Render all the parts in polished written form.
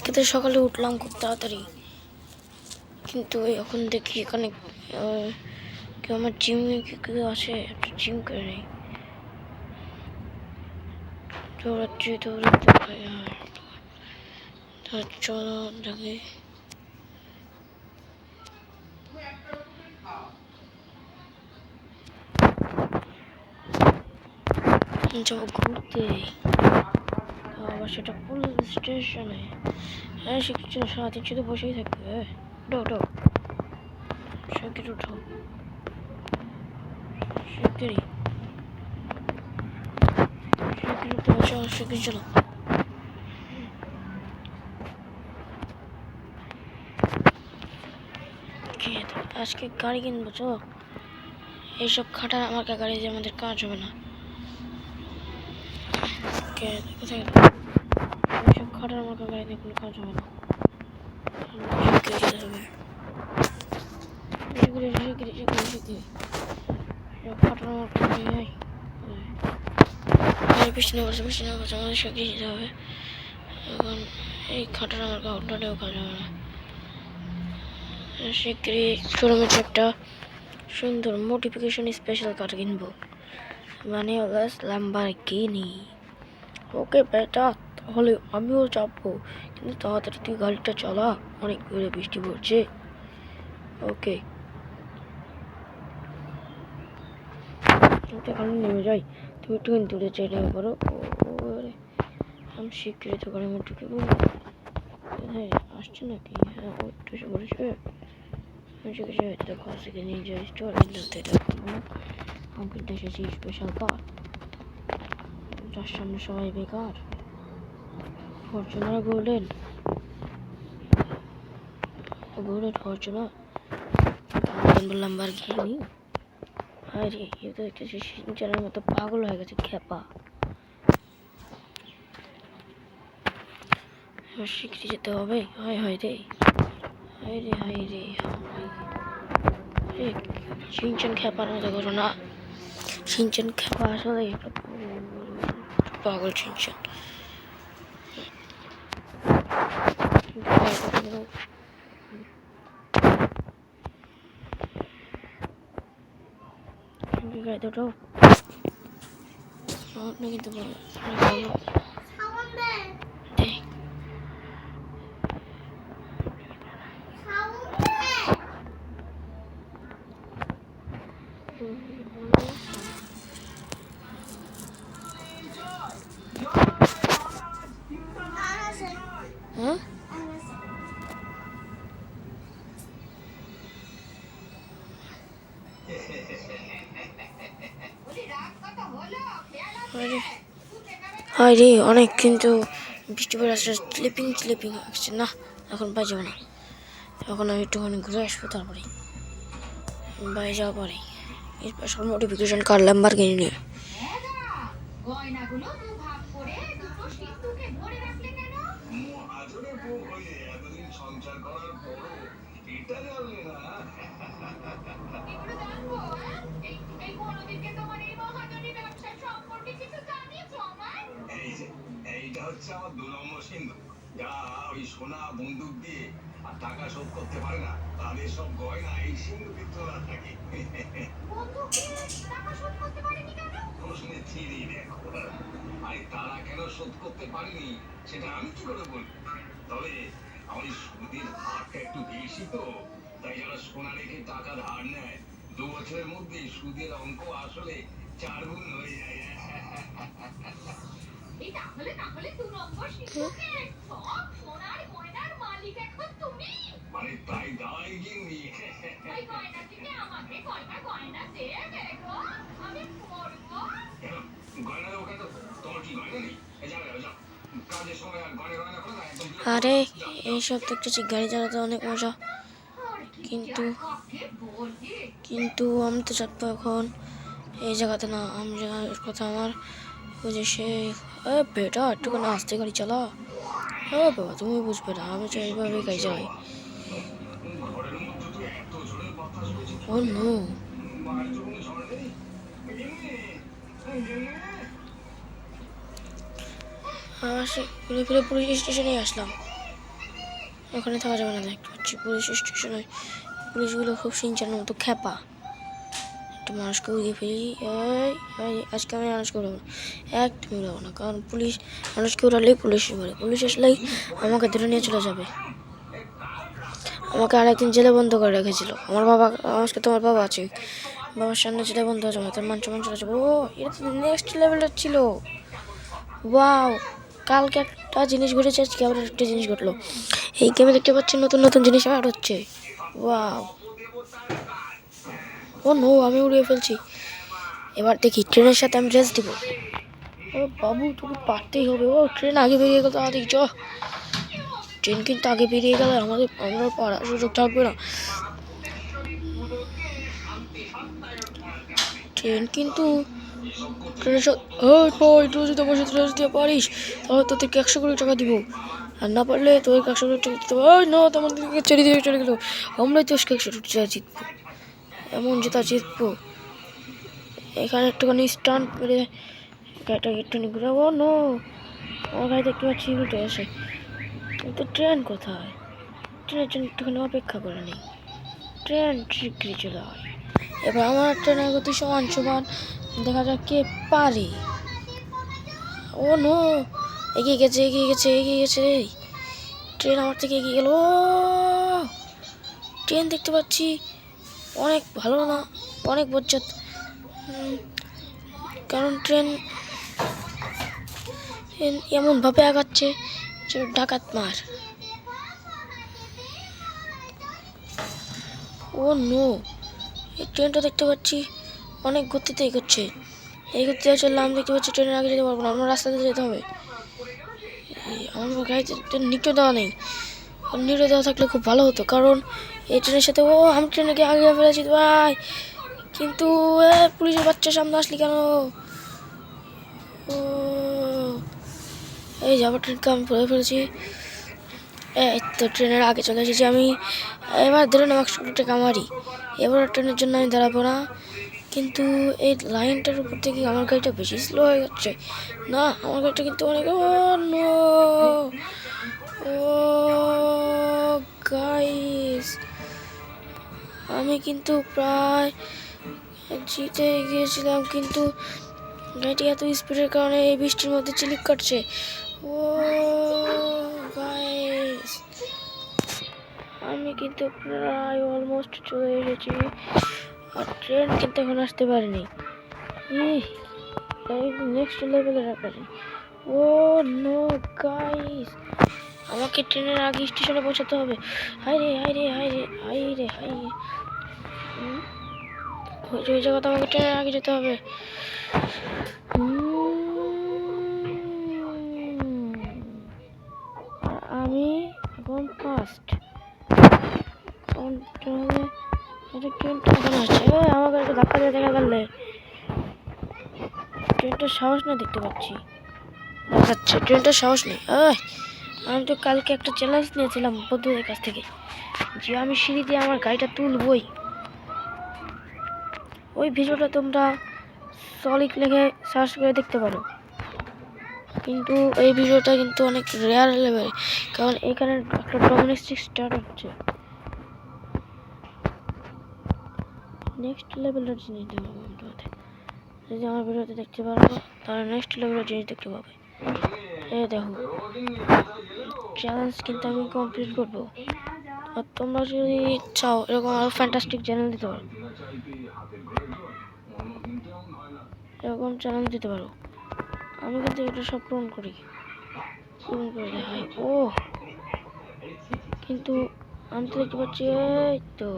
আজকে তো সকালে উঠলাম খুব তাড়াতাড়ি, কিন্তু এখন দেখি এখানে কেউ আমার জিমে কেউ আসে, একটু জিম করে নেই। দৌড়াচ্ছি দৌড়াতে পারি চলো দেখি। যাবো ঘুরতে, আবার সেটা পুলিশ স্টেশনে। হ্যাঁ সে কিছু সারাদিন শুধু বসেই থাকবে। ওঠো শিগগির উঠো, শিগগিরই উঠতে বসো, শিগগির চলো। আজকে গাড়ি কিনবো তো, এইসব খাটার আমার গাড়ি দিয়ে আমাদের কাজ হবে না। কোথায় এইসব খাটার আমার গাড়ি দিয়ে কোনো কাজ হবে না। যেতে হবে পিছনে বসে আমাদের শিগগিরি যেতে হবে। এখন এই খাটার আমার কাউন্টারেও কাজ হবে না। শিগগিরি শোরুমের একটা সুন্দর মোটিফিকেশন স্পেশাল কার কিনবো, মানে ল্যাম্বরগিনি। ওকে বেটা, তাহলে আমিও যাবো, কিন্তু তাড়াতাড়ি তুই গাড়িটা চালা, অনেক জোরে বৃষ্টি পড়ছে। ওকে এখানে নেমে যাই, তুমি একটু দূরে চাই নেমে পড়ো। আমি শিগগিরি তো গাড়ির মধ্যে ঢুকে পড়বো। হ্যাঁ আসছে নাকি? হ্যাঁ ও একটু এসে পড়েছে। দেখো আজকে নিজের স্টোর আমি কিনতে এসেছি স্পেশাল কার, যার সামনে সবাই বেকার। ফরচুনার গোল্ডেন ফরচুনার বললাম ল্যাম্বরগিনি। আরে এ তো দেখতেছি সিনচানের মতো পাগল হয়ে গেছে খেপা। শিগগিরি যেতে হবে। হায় রে সিনচান খেপার মতো করো না। সিনচান খেপা আসলে পাগল সিনচান। গাড়িতে ওঠো, আপনি কিন্তু হ্যাঁ হায় রে অনেক, কিন্তু বৃষ্টি পড়ে আসলে স্লিপিং আসছে না, এখন বাই যাবো না। এখন আমি একটুখানি ঘুরে আসবো, তারপরে বাই যাওয়া পরে স্পেশাল মোটিফিকেশন কার ল্যাম্বরগিনি নিয়ে। এইটা হচ্ছে আমার 2 নম্বর সিন্ধু, যারা ওই সোনা বন্দুক দিয়ে আর টাকা শোধ করতে পারে না, তাদের সব গয়না এই সিন্ধু ভিতরে থাকে। প্রশ্নে থিরি দেখো, আরে তারা কেন শোধ করতে পারেনি সেটা আমি কি করে বলবো। তবে আমার সুদের হারটা একটু বেশি তো, তাই যারা সোনা রেখে টাকা ধার নেয় 2 বছরের মধ্যে সুদের অঙ্ক আসলে 4 গুণ হয়ে যায়। তাহলে 2 নম্বর শিশুকে সব সোনার গয়নার মালিক এখন তুমি। মানে তাই দাঁড়াই গিন্নি, ওই গয়না থেকে আমাকে কয়টা গয়না দে দেখো, আমি পরবো। গয়না ওখানে তো তোমার কি গয়না নেই? যাও কাজের সময় আর গয়না করে না একদম। আরে এইসব দেখতেছি গাড়ি চালাতে অনেক মজা, কিন্তু আমি তো চাপবো এখন এই জায়গাতে না। আমি জায়গার কথা আমার ওই যে সে বেটা একটুখানি আস্তে গাড়ি চালা। হ্যাঁ বাবা তুমি বুঝবে না, আমি চাই এইভাবে গাড়ি চালাই। ও নো, ঘুরে ফিরে পুলিশ স্টেশনে আসলাম। ওখানে থাকা যাবে না, দেখতে পাচ্ছি পুলিশ স্টেশনে পুলিশগুলো খুব সিনচানের মতো খ্যাপা। একটা মানুষকে উড়িয়ে ফেলি, আজকে আমি মানুষকে উড়াবো না, একদমই উড়াবো না, কারণ পুলিশ মানুষকে উড়ালেই পুলিশ মারে, পুলিশ আসলেই আমাকে ধরে নিয়ে চলে যাবে। আমাকে আরেকদিন জেলে বন্ধ করে রেখেছিল আমার বাবা, আজকে তোমার বাবা আছে, বাবার সামনে জেলে বন্ধ হয়ে যাবে, তার মান সম্মান চলে যাবে। ও এটা তো নেক্সট লেভেলের ছিল। ওয়াও, কালকে একটা জিনিস ঘটেছে, আজকে আবার একটা জিনিস ঘটলো। এই গেমে দেখতে পাচ্ছি নতুন নতুন জিনিস অ্যাড হচ্ছে। ওয়াও, ও নো, আমি উড়িয়ে ফেলছি। এবার দেখি ট্রেনের সাথে আমি রেস দিব। ও বাবু, তোকে পারতেই হবে। ও ট্রেন আগে বেরিয়ে গেল, তাড়াতাড়ি চ। ট্রেন কিন্তু আগে বেরিয়ে গেলে আমরা পারার সুযোগ থাকবে না। ট্রেন কিন্তু ট্রেনের সাথে তুই যদি আমার সাথে রেস দিয়ে পারিস তাহলে তোদেরকে 100 কোটি টাকা দিব, আর না পারলে তোদেরকে 100 কোটি টাকা দিতে হবে। ওই না, তোমাদেরকে ছেড়ে দিয়ে চলে গেলো, আমরাই তো 100 কোটি টাকা জিতবো, এমন জেতা জিতবো। এখানে একটুখানি স্টান্ট মেরে গাড়িটাকে একটুখানি ঘুরাবো। নো, আমার গাড়ি দেখতে পাচ্ছি উল্টে আসে, কিন্তু ট্রেন কোথায়? ট্রেনের জন্য একটুখানি অপেক্ষা করে নেই, ট্রেন শীঘ্রই চলে হয়। এবার আমার ট্রেনের গতি সমান সমান, দেখা যাক কে পারে। ও নো, এগিয়ে গেছে এগিয়ে গেছে এগিয়ে গেছে, ট্রেন আমার থেকে এগিয়ে গেল। ট্রেন দেখতে পাচ্ছি অনেক ভালো না, অনেক বজ্জাত, কারণ ট্রেন এমনভাবে আগাচ্ছে যে ডাকাত মার। ও নো, এই ট্রেনটা দেখতে পাচ্ছি অনেক গতিতে এগোচ্ছে, এই গতিতে চললে আমি দেখতে পাচ্ছি ট্রেনের আগে যেতে পারবো না, আমার রাস্তাতে যেতে হবে। আমার গাড়িতে নিটো দেওয়া নেই, নিটো দেওয়া থাকলে খুব ভালো হতো, কারণ এই ট্রেনের সাথে আমি ট্রেনকে আগে ফেলেছি ভাই, কিন্তু পুলিশের বাচ্চা সামনে আসলি কেন? ও এই যাবার ট্রেনকে আমি পড়ে ফেলেছি। এই তো ট্রেনের আগে চলে এসেছি আমি। এবার ধরে নাও 100 কোটি টাকা আমারই। এবার ট্রেনের জন্য আমি দাঁড়াবো না, কিন্তু এই লাইনটার উপর থেকে আমার গাড়িটা বেশি স্লো হয়ে যাচ্ছে। না, আমার গাড়িটা কিন্তু অনেক, ও নো, ও গাইস, আমি কিন্তু প্রায় জিতে গিয়েছিলাম, কিন্তু গাড়িটি এত স্পিডের কারণে এই বৃষ্টির মধ্যে চিলিক কাটছে। ও গাইস, আমি কিন্তু প্রায় অলমোস্ট চলে এসেছি, আর ট্রেন কিন্তু এখন আসতে পারেনি। নেক্সট লেভেলের একটা, ও নো গাইস, আমাকে ট্রেনের আগে স্টেশনে পৌঁছাতে হবে। হাই রে হাই রে হাই রে হাই রে হাই রে, ওই জায়গাতে আমাকে ট্রেনের আগে যেতে হবে। আমি এখন ফার্স্ট, ট্রেনটা এখন আসছে। আমাকে একটু ধাক্কা দিয়ে দেখা গেলে ট্রেনটার সাহস না, দেখতে পাচ্ছি দেখাচ্ছে ট্রেনটার সাহস নেই। আমি তো কালকে একটা চ্যালেঞ্জ নিয়েছিলাম বন্ধুদের কাছ থেকে, যে আমি সিঁড়ি দিয়ে আমার গাড়িটা তুলবই। ওই ভিডিওটা তোমরা সলিড লেগে সার্চ করে দেখতে পারো, কিন্তু এই ভিডিওটা কিন্তু অনেক রেয়ার লেভেল, কারণ এখানে একটা ডোমেস্টিক স্টার্ট হচ্ছে। নেক্সট লেভেলের জিনিস দেবো বন্ধুদের, যদি আমার ভিডিওতে দেখতে পারবো তাহলে নেক্সট লেভেলের জিনিস দেখতে পাবে। এই দেখো, চ্যালেঞ্জ কিন্তু আমি কমপ্লিট করবো, আর তোমরা যদি চাও এরকম আরো ফ্যান্টাস্টিক চ্যানেল দিতে পারো, এরকম চ্যালেঞ্জ দিতে পারো। আমি কিন্তু এটা সব পূরণ করে দেখাই। ও কিন্তু আমি তো দেখতে পাচ্ছি, এই তো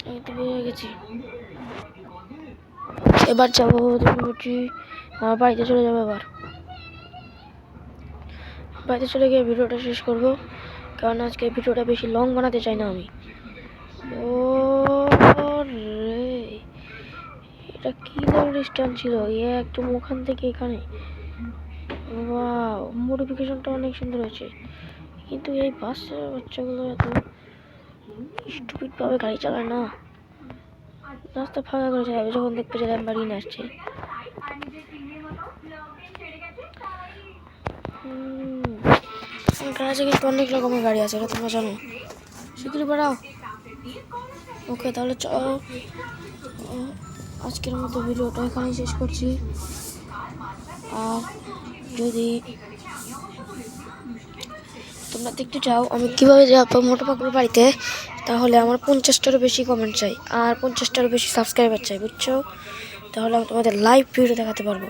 আমি তো বেরিয়ে গেছি। এবার যাবো, দেখতে পাচ্ছি আমার বাড়িতে চলে যাবো। এবার বাড়িতে চলে গিয়ে ভিডিওটা শেষ করবো, কারণ আজকে ভিডিওটা বেশি লং বানাতে চাই না আমি। ও রে, এটা কি লেভেল স্টান্ট ছিল, একদম ওখান থেকে এখানে। ওয়াও, মডিফিকেশনটা অনেক সুন্দর হয়েছে, কিন্তু এই বাসের বাচ্চাগুলো এত স্টুপিড ভাবে গাড়ি চালায় না। রাস্তা ফাঁকা করে চালাবে যখন দেখবে যে আমি বাড়ি নিয়ে আসছে। গ্যারাজে কিন্তু অনেক রকমের গাড়ি আছে, এটা তোমরা জানো। শিগগিরই বাড়াও। ওকে, তাহলে চলো আজকের মতো ভিডিওটা এখানেই শেষ করছি। আর যদি তোমরা দেখতে চাও আমি কীভাবে যাবো মোটু পাকুর বাড়িতে, তাহলে আমার 50টারও বেশি কমেন্ট চাই আর 50টারও বেশি সাবস্ক্রাইবার চাই, বুঝছো? তাহলে আমি তোমাদের লাইভ ভিডিও দেখাতে পারবো।